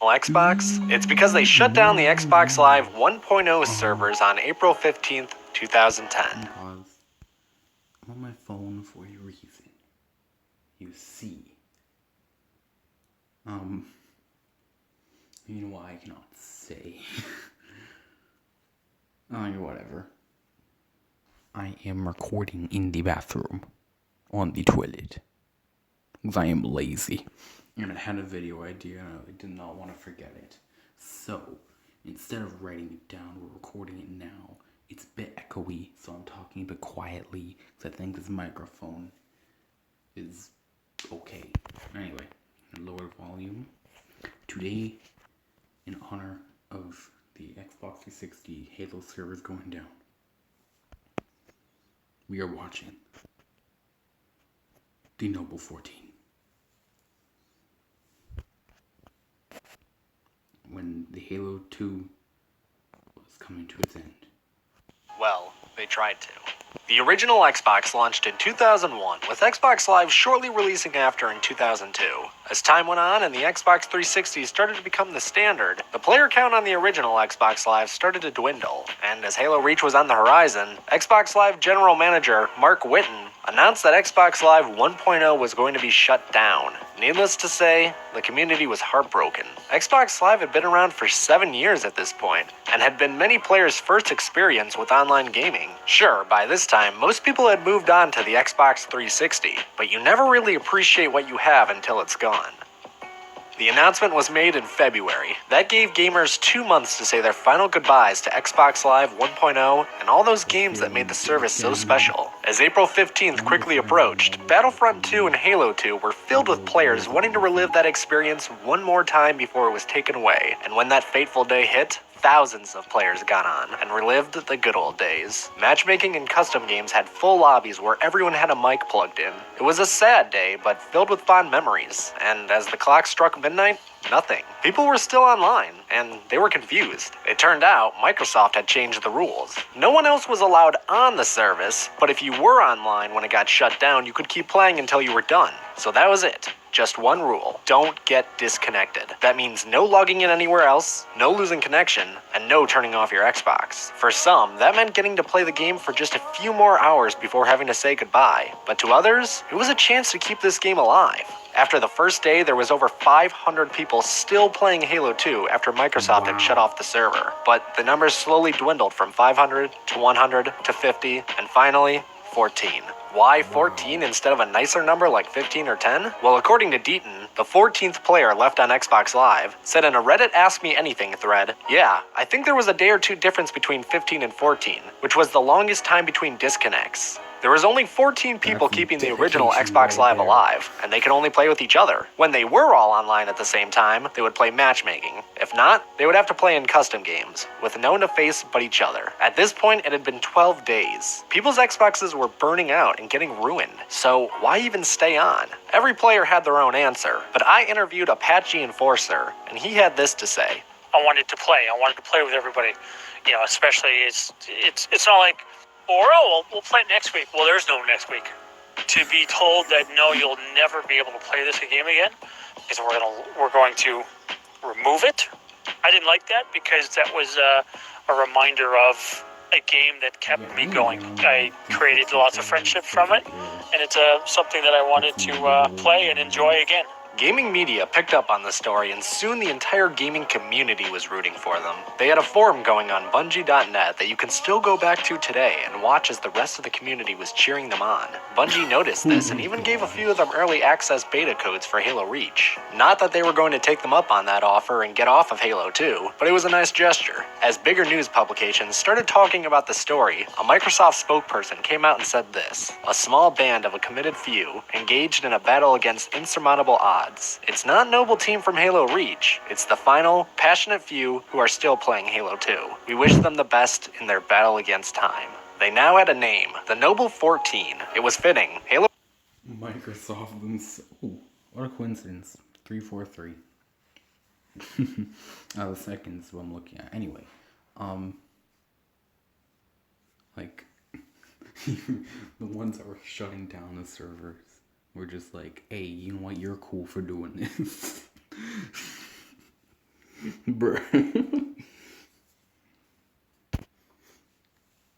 Xbox? It's because they shut down the Xbox Live 1.0 servers on April 15th, 2010. Pause. I'm on my phone for a reason. You see. You know what I cannot say. Whatever. I am recording in the bathroom. On the toilet. Because I am lazy. And I had a video idea and I did not want to forget it. So, instead of writing it down, we're recording it now. It's a bit echoey, so I'm talking a bit quietly. Because I think this microphone is okay. Anyway, lower volume. Today, in honor of the Xbox 360 Halo servers going down, we are watching the Noble 14. When the Halo 2 was coming to its end. Well, they tried to. The original Xbox launched in 2001, with Xbox Live shortly releasing after in 2002. As time went on and the Xbox 360 started to become the standard, the player count on the original Xbox Live started to dwindle, and as Halo Reach was on the horizon, Xbox Live General Manager Mark Whitten announced that Xbox Live 1.0 was going to be shut down. Needless to say, the community was heartbroken. Xbox Live had been around for 7 years at this point, and had been many players' first experience with online gaming. Sure, by this time, most people had moved on to the Xbox 360, but you never really appreciate what you have until it's gone. The announcement was made in February. That gave gamers 2 months to say their final goodbyes to Xbox Live 1.0 and all those games that made the service so special. As April 15th quickly approached, Battlefront 2 and Halo 2 were filled with players wanting to relive that experience one more time before it was taken away. And when that fateful day hit, thousands of players got on and relived the good old days. Matchmaking and custom games had full lobbies where everyone had a mic plugged in. It was a sad day, but filled with fond memories. And as the clock struck midnight, nothing. People were still online, and they were confused. It turned out Microsoft had changed the rules. No one else was allowed on the service, but if you were online when it got shut down, you could keep playing until you were done. So that was it. Just one rule: don't get disconnected. That means no logging in anywhere else, no losing connection, and no turning off your Xbox. For some, that meant getting to play the game for just a few more hours before having to say goodbye. But to others, it was a chance to keep this game alive. After the first day, there was over 500 people still playing Halo 2 after Microsoft had shut off the server. But the numbers slowly dwindled from 500 to 100 to 50, and finally, 14. Why 14 instead of a nicer number like 15 or 10? Well, according to Deaton, the 14th player left on Xbox Live, said in a Reddit Ask Me Anything thread, "Yeah, I think there was a day or two difference between 15 and 14, which was the longest time between disconnects. There was only 14 people keeping the original Xbox Live alive, and they could only play with each other. When they were all online at the same time, they would play matchmaking. If not, they would have to play in custom games, with no one to face but each other. At this point, it had been 12 days. People's Xboxes were burning out and getting ruined, so why even stay on?" Every player had their own answer, but I interviewed Apache Enforcer, and he had this to say. I wanted to play. I wanted to play with everybody. You know, especially it's not like, we'll play it next week. Well, there's no next week. To be told that no, you'll never be able to play this game again, because we're going to remove it. I didn't like that because that was a reminder of a game that kept me going. I created lots of friendship from it, and it's something that I wanted to play and enjoy again. Gaming media picked up on the story, and soon the entire gaming community was rooting for them. They had a forum going on Bungie.net that you can still go back to today and watch as the rest of the community was cheering them on. Bungie noticed this and even gave a few of them early access beta codes for Halo Reach. Not that they were going to take them up on that offer and get off of Halo 2, but it was a nice gesture. As bigger news publications started talking about the story, a Microsoft spokesperson came out and said this: "A small band of a committed few engaged in a battle against insurmountable odds. It's not Noble Team from Halo Reach. It's the final, passionate few who are still playing Halo 2. We wish them the best in their battle against time." They now had a name, the Noble 14. It was fitting. Halo Microsoft themselves. Oh, what a coincidence. 343. The second is what I'm looking at. Anyway, like, the ones that were shutting down the servers were just like, hey, you know what, you're cool for doing this. Bruh.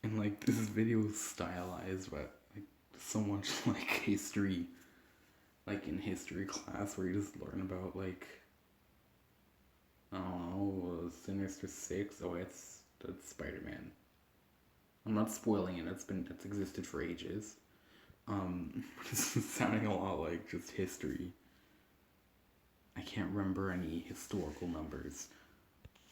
And like this video is stylized, but like so much like history, like in history class where you just learn about like I don't know, Sinister Six. Oh, that's Spider-Man. I'm not spoiling it. It's existed for ages. This is sounding a lot like just history. I can't remember any historical numbers.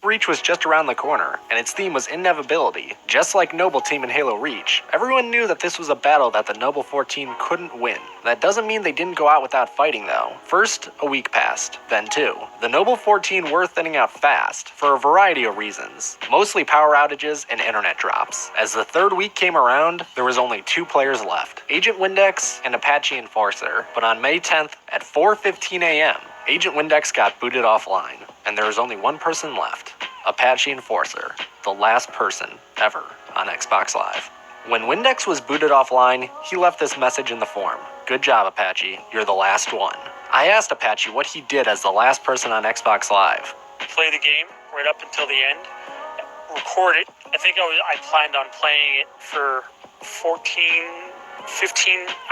Reach was just around the corner, and its theme was inevitability. Just like Noble Team in Halo Reach, everyone knew that this was a battle that the Noble 14 couldn't win. That doesn't mean they didn't go out without fighting though. First, a week passed, then two. The Noble 14 were thinning out fast, for a variety of reasons. Mostly power outages and internet drops. As the third week came around, there was only 2 players left, Agent Windex and Apache Enforcer. But on May 10th, at 4:15 a.m., Agent Windex got booted offline, and there was only one person left, Apache Enforcer, the last person ever on Xbox Live. When Windex was booted offline, he left this message in the forum. Good job, Apache, you're the last one. I asked Apache what he did as the last person on Xbox Live. Play the game right up until the end, record it. I think I planned on playing it for 15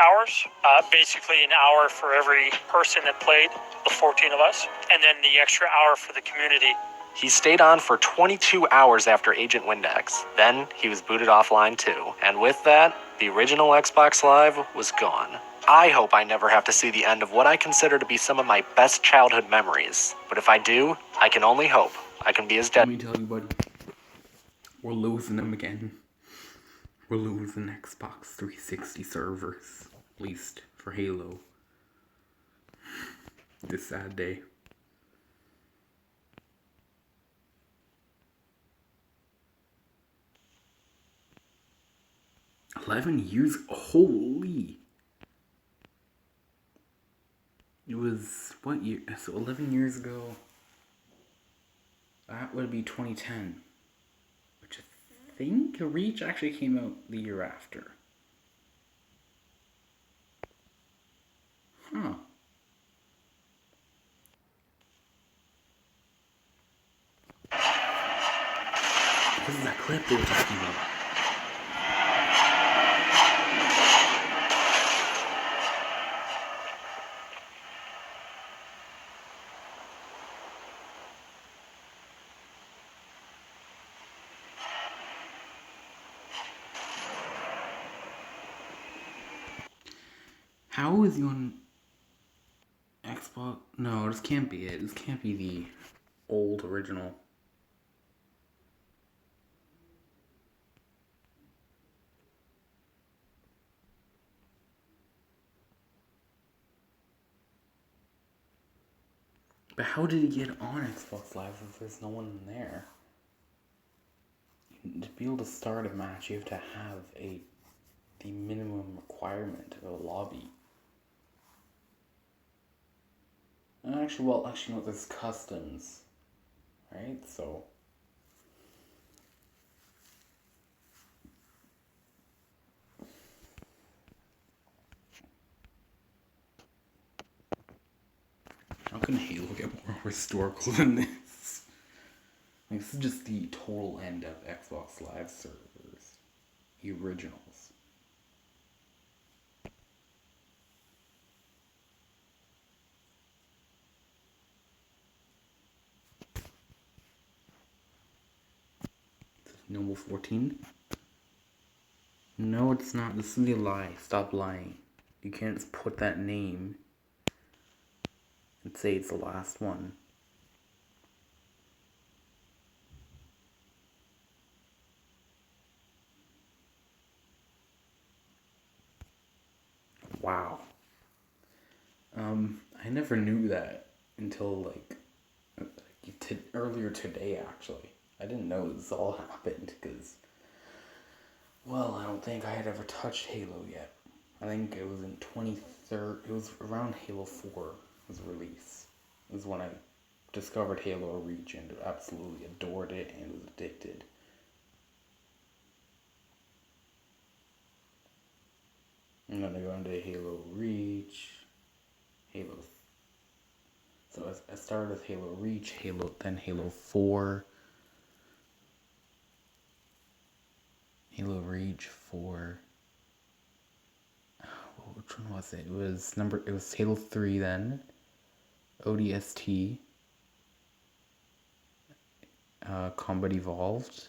hours, basically an hour for every person that played, the 14 of us, and then the extra hour for the community. He stayed on for 22 hours after Agent Windex. Then he was booted offline too. And with that, the original Xbox Live was gone. I hope I never have to see the end of what I consider to be some of my best childhood memories. But if I do, I can only hope I can be as Let dead. me tell you, buddy. We're losing them again. We're losing Xbox 360 servers. At least for Halo. This sad day. $11 holy. It was what year? So 11 years ago. That would be 2010. Which I think Reach actually came out the year after. Huh. This is that clip they were talking about. How is he on Xbox? No, this can't be it. This can't be the old original. But how did he get on Xbox Live if there's no one there? To be able to start a match, you have to have the minimum requirement of a lobby. Actually, no, there's customs, right? So how can Halo get more historical than this? Like, this is just the total end of Xbox Live servers, the originals. Noble 14? No, it's not. This is a lie. Stop lying. You can't just put that name and say it's the last one. Wow. I never knew that until earlier today, actually. I didn't know this all happened because, well, I don't think I had ever touched Halo yet. I think it was in 2013, it was around Halo 4 was release. It was when I discovered Halo Reach and absolutely adored it and was addicted. I'm gonna go into Halo Reach, Halo. So So I started with Halo Reach, then Halo 4. Halo Reach 4. Which one was it? It was Halo 3 then. ODST. Combat Evolved.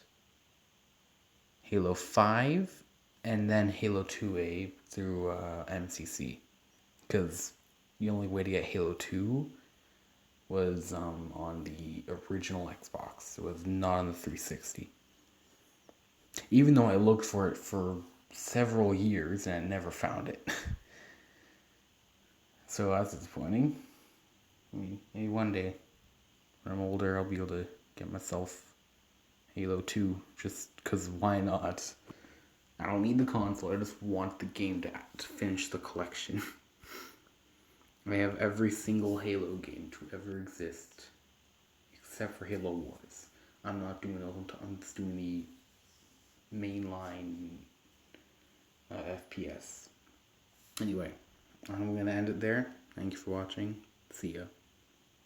Halo 5. And then Halo 2A through MCC. Because the only way to get Halo 2 was on the original Xbox. It was not on the 360. Even though I looked for it for several years and I never found it. So that's disappointing. I mean, maybe one day when I'm older I'll be able to get myself Halo 2 just because why not? I don't need the console, I just want the game to finish the collection. I have every single Halo game to ever exist, except for Halo Wars. I'm not doing those, I'm just doing the mainline FPS. Anyway, I'm going to end it there. Thank you for watching. See ya.